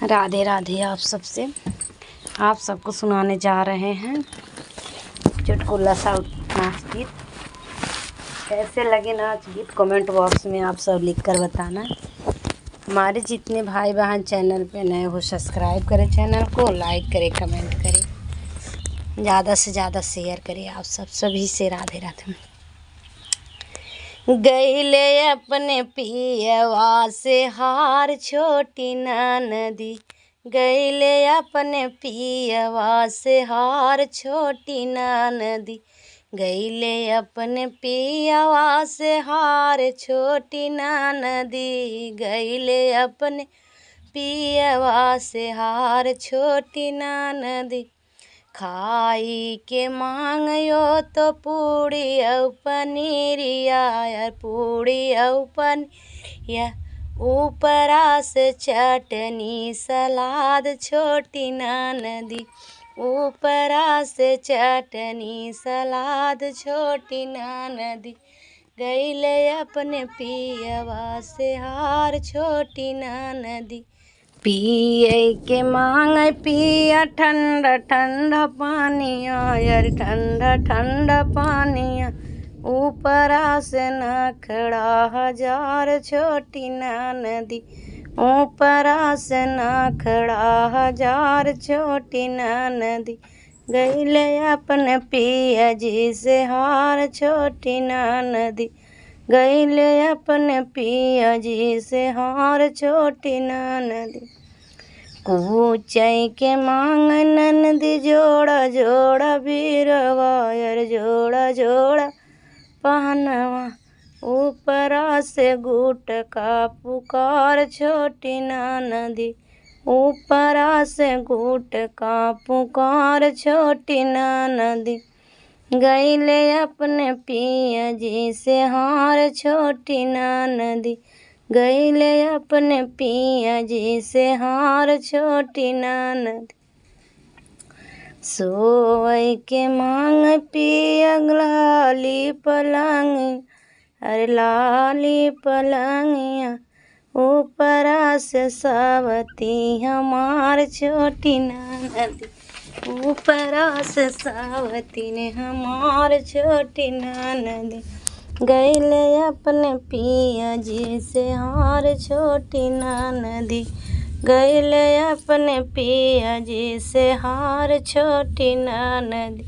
राधे राधे। आप सबको सुनाने जा रहे हैं चुटकुला सा नाच गीत। कैसे लगे नाच गीत कमेंट बॉक्स में आप सब लिख कर बताना। हमारे जितने भाई बहन चैनल पे नए हो सब्सक्राइब करें, चैनल को लाइक करें, कमेंट करें, ज़्यादा से ज़्यादा शेयर करें। आप सभी से राधे राधे। गईले अपने पियवा से हार छोटी नदी, गईले अपने पियवा से हार छोटी नदी, गईले अपने पियवा से हार छोटी नदी, गईले अपने पियवा से हार छोटी नदी। खाई के मांगयो तो पूड़ी औ पनीरिया, यार पूड़ी औ पनीरिया, ऊपरा से चटनी सलाद छोटी नदी, ऊपरा से चटनी सलाद छोटी नदी, गईले अपने पियवा से हार छोटी नदी। पिए के मांग पिया ठंडा ठंडा पानिया, यार ठंडा ठंडा पानिया, ऊपरा से नखड़ा हजार छोटी नदी, ऊपरा से नखड़ा हजार छोटी नदी, गईले अपने पिया जी से हार छोटी नदी, गईले अपने पिया जी से हार छोटी नदी। कूचई के मांग ननदी जोड़ा जोड़ा बीरवा, यार जोड़ा जोड़ा पहनवा, ऊपरा से गुटका पुकार छोटी नदी, ऊपरा से गुटका पुकार छोटी नदी, गईले अपने पिया जी से हार छोटी नदी, गईले अपने पिया जी से हार छोटी नदी। सोई के मांग पिया लाली पलंग, अरे लाली पलंगिया, ऊपरा से सावती हमार छोटी नदी, ऊपरा से सावती ने हमार छोटी नदी, गईले अपने पिया जी से हार छोटी नदी, गईले अपने पिया जी से हार छोटी नदी।